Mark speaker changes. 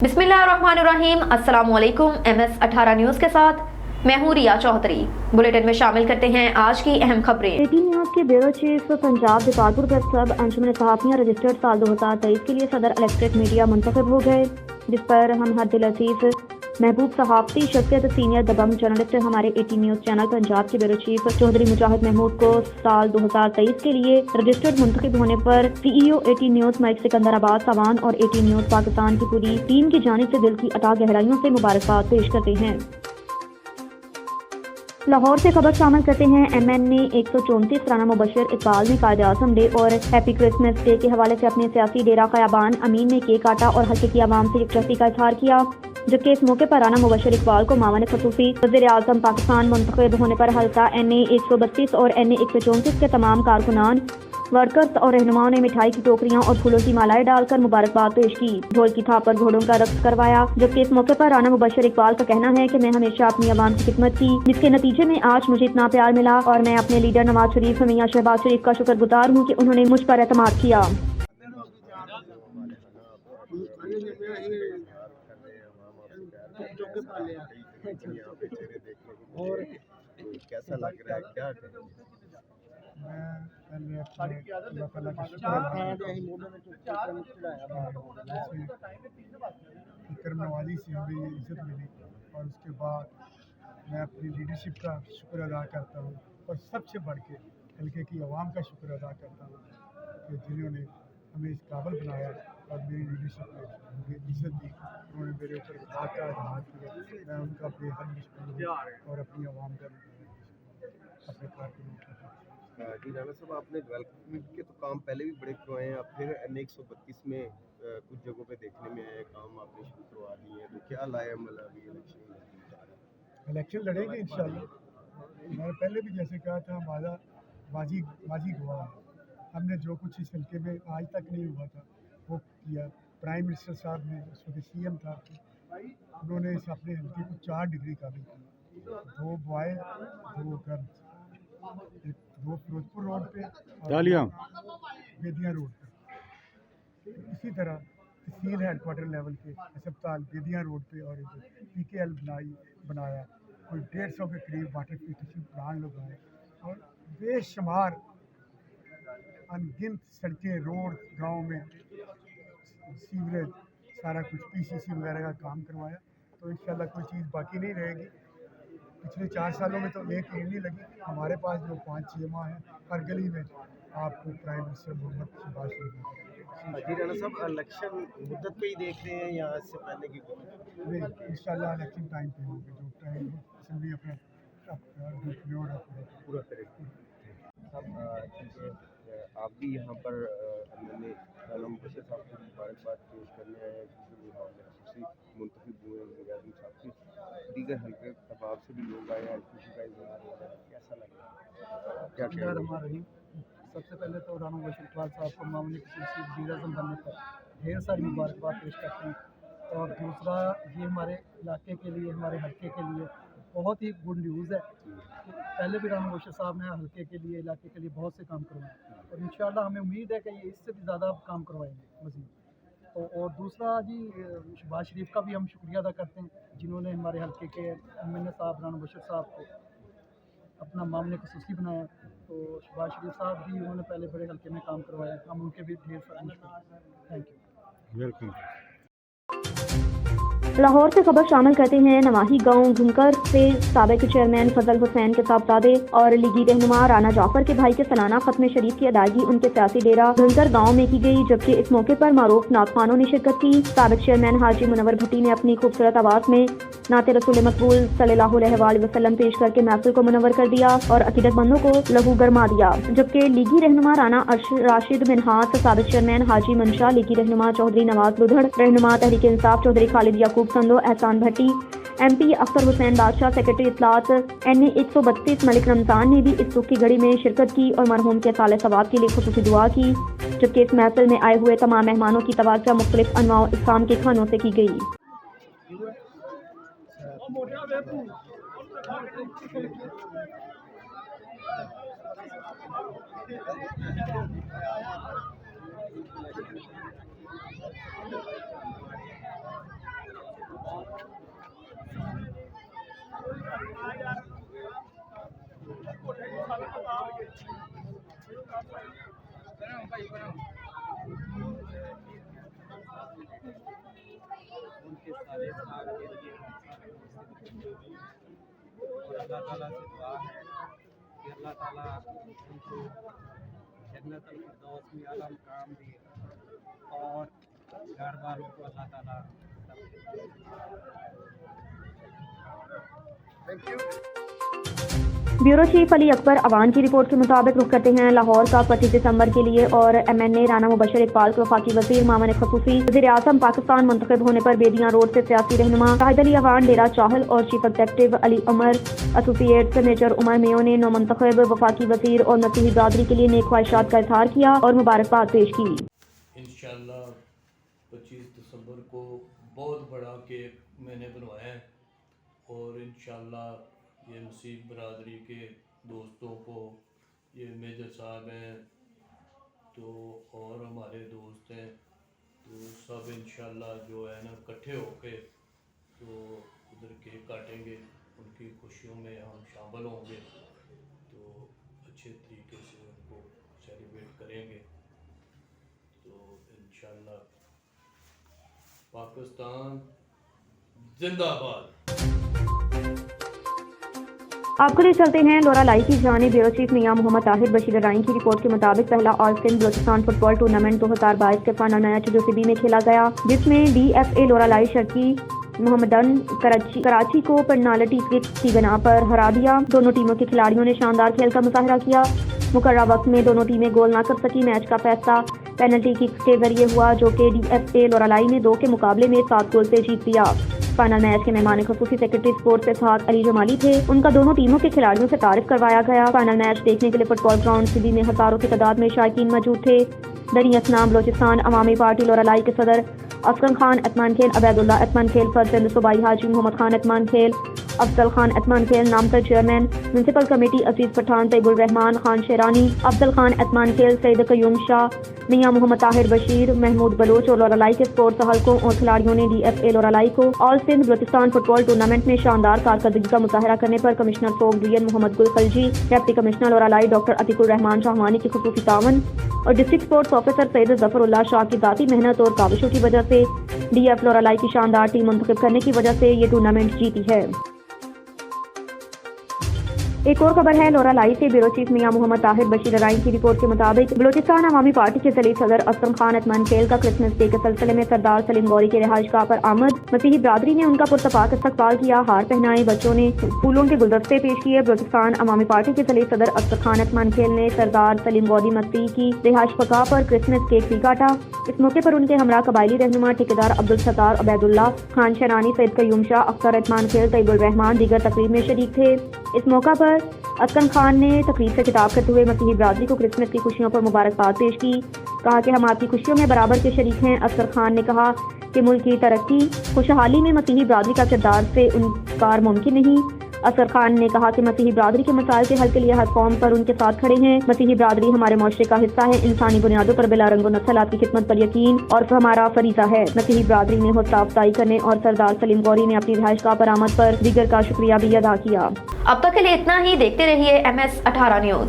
Speaker 1: बिस्मिल्लाहिर्रहमानिर्रहीम। अस्सलामुअलैकुम। MS18 news के साथ मैं हूँ रिया चौधरी। बुलेटिन में शामिल करते हैं आज की अहम खबरें।
Speaker 2: 18 न्यूज़ के bureau chief Punjab Dipalpur press club अंजुमन सहाफ़ियाँ रजिस्टर्ड साल 2023 के लिए सदर इलेक्ट्रेट मीडिया मुंतखब हो गए, जिस पर हम हर दिल अजीज महबूब सहाफ़ती शख्सियत सीनियर दबंग जर्नलिस्ट हमारे 18 न्यूज़ चैनल पंजाब के ब्यूरो चीफ चौधरी मुजाहिद महमूद को साल 2023 के लिए रजिस्टर्ड मुंतखब होने पर CEO 18 न्यूज़ मलिक सिकंदराबाद सावान और 18 न्यूज़ पाकिस्तान की पूरी टीम की जानिब से दिल की अता गहराइयों से मुबारकबाद पेश करते हैं। लाहौर से खबर शामिल करते हैं। MN ने 134 राना मुबशर इकबाल ने कायद आज़म डे और हैप्पी क्रिसमस डे के हवाले से अपने सियासी डेरा क़याबान अमीन में केक काटा और हल्के की आवाम से यकजहती का इज़हार किया, जबकि इस मौके पर राना मुबशर इकबाल को मावन खसूसी वज़ीर आज़म पाकिस्तान मुंतखब होने पर हल्का NA 132 और NA 134 के तमाम कारकुनान, वर्कर्स और रहनुमाओं ने मिठाई की टोकरियां और फूलों की मालाएं डालकर मुबारकबाद पेश की, ढोल की थाप पर घोड़ों का रक्स करवाया। जबकि इस मौके पर राना मुबशर इकबाल का कहना है कि मैं हमेशा अपनी आवाम की खिदमत की, जिसके नतीजे में आज मुझे इतना प्यार मिला और मैं अपने लीडर नवाज शरीफ मियां शहबाज शरीफ का शुक्रगुजार हूं कि उन्होंने मुझ पर एतमाद किया।
Speaker 3: और कैसा लग रहा है, क्या मैं पहले अपने अल्लाह ताला का शुक्र नवाजी से हमें ये इज़्ज़त मिली और उसके बाद मैं अपनी लीडरशिप का शुक्र अदा करता हूँ और सबसे बढ़ के हल्के की आवाम का शुक्र अदा करता हूँ कि जिन्होंने हमें इस काबिल बनाया और मेरी लीडरशिप में मुझे इज़्ज़त दी, उन्होंने मेरे ऊपर बात का इज़हार किया। मैं उनका बेहद मुश्किल हूँ और अपनी आवाम का अपने कारकुनों का।
Speaker 4: जी राना साहब, आपने डेवलपमेंट के तो काम पहले भी बड़े करवाए हैं, आप फिर NA 132 में कुछ जगहों पे देखने में आए काम आपने शुरू करवा दिए हैं, तो क्या लाया मतलब अभी
Speaker 3: इलेक्शन लड़ेंगे इंशाल्लाह। मैंने पहले भी जैसे कहा था, हमारा माजी गवाह है। हमने जो कुछ इस हल्के में आज तक नहीं हुआ था वो किया। प्राइम मिनिस्टर साहब ने उस वक्त CM था, उन्होंने इस अपने हल्के को 4 डिग्री काबिल की, 2 बॉय 2 गर्ल्स, 2 फिरोजपुर रोड पे और बेदिया रोड पे। इसी तरह तहसील हेडक्वार्टर लेवल के अस्पताल बेदिया रोड पे और PKL बनाया, कोई 150 के करीब वाटर फिल्ट्रेशन प्लांट लगाए और बेशुमार अनगिनत सड़कें, रोड, गांव में सीवरेज, सारा कुछ PCC वगैरह का काम करवाया। तो इंशाल्लाह कोई चीज़ बाकी नहीं रहेगी। पिछले 4 सालों में तो एक ईंट नहीं लगी हमारे पास, जो 5-6 माह हैं हर गली में आपको प्राइम मिनिस्टर मोहम्मद शहबाज शरीफ।
Speaker 4: जी राना साहब, इलेक्शन मुद्दत पे ही देख रहे हैं या इससे पहले की
Speaker 3: नहीं, इंशाल्लाह इलेक्शन टाइम पे होंगे, जो टाइम असेंबली अपना
Speaker 4: पूरा करेंगे। आप भी यहाँ पर मैंने राना मुबशर साहब को मुबारकबाद पेश करने आए हैं, मुंतखब हुए मुजाहिद साहब की दीगर हल्के अहबाब से भी लोग आए हैं, खुशी का इजहार हो रहा है, कैसा लग रहा है, क्या कह रहे हैं?
Speaker 3: सबसे पहले तो राना मुबशर इकबाल साहब को मामूली खसूसी वज़ीर आज़म बनने पर ढेर सारी मुबारकबाद पेश करते हैं। और दूसरा, ये हमारे इलाके के लिए, हमारे हल्के के लिए बहुत ही गुड न्यूज़ है कि पहले भी राना मुबशर साहब ने हल्के के लिए, इलाके के लिए बहुत से काम करवाए और इंशाल्लाह हमें उम्मीद है कि ये इससे भी ज़्यादा काम करवाएंगे मज़ीद। तो और दूसरा जी, शहबाज शरीफ का भी हम शुक्रिया अदा करते हैं, जिन्होंने हमारे हल्के के MNA साहब राना मुबशर साहब को अपना मामले खसूसी बनाया। तो शहबाज शरीफ साहब भी, उन्होंने पहले बड़े हल्के में काम करवाया, हम उनके भी ढेर सारे मुश्किल। Thank you, welcome.
Speaker 2: लाहौर से खबर शामिल करते हैं। नवाही गांव घुमकर से साबिक चेयरमैन फजल हुसैन के साहबजादे और लीगी रहनुमा राना जाफर के भाई के सलाना खत्म शरीफ की अदायगी उनके सियासी डेरा घुमकर गांव में की गई, जबकि इस मौके पर मारूफ नातखानों ने शिरकत की। साबिक चेयरमैन हाजी मुनव्वर भट्टी ने अपनी खूबसूरत आवाज़ में नाते रसूल मकबूल सल्लल्लाहु अलैहि वसल्लम पेश करके महफिल को मुनव्वर कर दिया और अकीदतमंदों को लहू गरमा दिया। जबकि लीगी रहनुमा राना राशिद मिनहास, साबिक चेयरमैन हाजी मंशा, लीगी रहनुमा चौधरी नवाज लुधड़, रहनुमा तहरीक इंसाफ चौधरी खालिद याकूब संदो, एहसान भट्टी, MP अख्तर हुसैन बादशाह, सेक्रेटरी इत्तलात NA 132 मलिक रमजान ने भी इस दुख की घड़ी में शिरकत की और मरहूम के साले सवाब के लिए खुसूसी दुआ की। जबकि इस महफिल में आए हुए तमाम मेहमानों की तवज्जो मुख्तलिफ अनवाओ इस्लाम के खानों से की गई।
Speaker 5: वाले साहब के लिए और अल्लाह ताला से दुआ है कि अल्लाह ताला उनको जन्नतुल फिरदौस में आला मकाम दे और घर वालों को अल्लाह ताला
Speaker 2: ब्यूरो चीफ अली अकबर अवान की रिपोर्ट के मुताबिक रुख करते हैं लाहौर का 25 दिसंबर के लिए और MNA राना मुबशर इकबाल को वफाकी वजीर मामन खसूसी वज़ीर आज़म पाकिस्तान मुंतखब होने पर बेदियां रोड से सियासी रहनुमा शाहिद अली अवान डेरा चाहल और chief executive Ali Umar associate major Umar Mayo ने नौमुंतखब वफाकी वजीर और मसीही बरादरी के लिए नेक ख्वाहिशात का इजहार किया और मुबारकबाद पेश की।
Speaker 6: इंशाल्लाह 25 दिसंबर को बहुत बड़ा केक मैंने बनवाया है और इंशाल्लाह ये मसीह बरादरी के दोस्तों को, ये मेजर साहब हैं तो और हमारे दोस्त हैं तो सब इंशाल्लाह जो है ना इकट्ठे होके तो उधर केक काटेंगे, उनकी खुशियों में हम शामिल होंगे तो अच्छे तरीके से उनको सेलिब्रेट करेंगे। तो इंशाल्लाह पाकिस्तान जिंदाबाद।
Speaker 2: आपको ले चलते हैं लोरा लाई की जानिब ब्यूरो चीफ मियां मोहम्मद ताहिर बशीर राइन की रिपोर्ट के मुताबिक पहला all Sindh Balochistan football tournament 2022 के फाइनल मैच जोसीबी में खेला गया, जिसमें DFA लोरा लाई शर्की मोहम्मदन कराची को पेनाल्टी किक की बिना पर हरा दिया। दोनों टीमों के खिलाड़ियों ने शानदार खेल का मुजाहरा किया। मुकर्रर वक्त में दोनों टीमें गोल ना कर सकी। मैच का फैसला पेनल्टी किक के जरिए हुआ, जो कि DFA लोरा लाई ने 2 के मुकाबले में 7 गोल से जीत लिया। फाइनल मैच के मेहमान खसूसी सेक्रेटरी स्पोर्ट्स इसहाक अली जमाली थे। उनका दोनों टीमों के खिलाड़ियों से तारीफ करवाया गया। फाइनल मैच देखने के लिए फुटबॉल ग्राउंड सिबी में हजारों की तादाद में शायकीन मौजूद थे। दरी असनाम बलोचिस्तान अवामी पार्टी लोरा लाई के सदर असगर खान अतमान खेल, अबैदुल्ला अतमान खेल, फरजंद सूबाई हाजी मोहम्मद खान अतमान खेल, अफजल खान अतमान खेल, नामजद चेयरमैन म्यूनसिपल कमेटी अजीज पठान, तैयबुर रहमान खान शेरानी, अफजल खान अतमान खेल, सैयद कयूम शाह, मियां मोहम्मद ताहिर बशीर, महमूद बलोच और लोरा लाई के स्पोर्ट्स हलकों और खिलाड़ियों ने DFA लोरा लाई को all Sindh Balochistan football tournament में शानदार कारकर्दगी का मुजाहरा करने पर कमिश्नर सोग डिवीजन मोहम्मद गुल खलजी, डिप्टी कमिश्नर लोरा लाई डॉक्टर अतीकुर रहमान शाहवानी की खुसूसी तावन और district sports officer Syed Zafrullah Shah की जाती मेहनत और काविशों की वजह से DF लोरा लाई की शानदार टीम मुंतखब करने की वजह से ये टूर्नामेंट जीती है। एक और खबर है लोरा लाई से ब्यूरो चीफ मियां मोहम्मद ताहिर बशीर राइन की रिपोर्ट के मुताबिक बलोचिस्तान अवामी पार्टी के जलील सदर असलम खान अतमान खेल का क्रिसमस डे के सिलसिले में सरदार सलीम गौरी के रिहाइशगाह पर आमद। मसीही बरादरी ने उनका पुरतपाक इस्तकबाल किया, हार पहनाए, बच्चों ने फूलों के गुलदस्ते पेश किए। बलोचिस्तान अवामी पार्टी के जलील सदर असलम खान अतमान खेल ने सरदार सलीम गौरी मसीह की रिहाइशगाह पर क्रिसमस केक भी काटा। इस मौके पर उनके हमरा कबायली रहनुमा ठेकेदार अब्दुल सत्तार, अबैदुल्ला खान शेरानी, सैयद कयूम शाह, अख्तर अतमान खेल, तैयबुर रहमान दीगर तकरीब में शरीक थे। इस मौका पर असलम खान ने तकरीब से खिताब करते हुए मसीही बरादरी को क्रिसमस की खुशियों पर मुबारकबाद पेश की। कहा कि हम आपकी खुशियों में बराबर के शरीक हैं। असगर खान ने कहा कि मुल्क की तरक्की खुशहाली में मसीही बरादरी का किरदार से इनकार मुमकिन नहीं। असगर खान ने कहा कि मसीही बरादरी के मसाइल के हल के लिए हर कौम पर उनके साथ खड़े हैं। मसीही बरादरी हमारे मुआशरे का हिस्सा है। इंसानी बुनियादों पर बिला रंगो नस्ल आपकी खिदमत पर यकीन और हमारा फरीजा है। मसीही बरादरी ने हौसला अफजाई करने और सरदार सलीम गौरी ने अपनी रिहाइशगाह पर आमद पर दीगर का शुक्रिया भी अदा किया।
Speaker 1: अब तक के लिए इतना ही। देखते रहिए MS 18 न्यूज।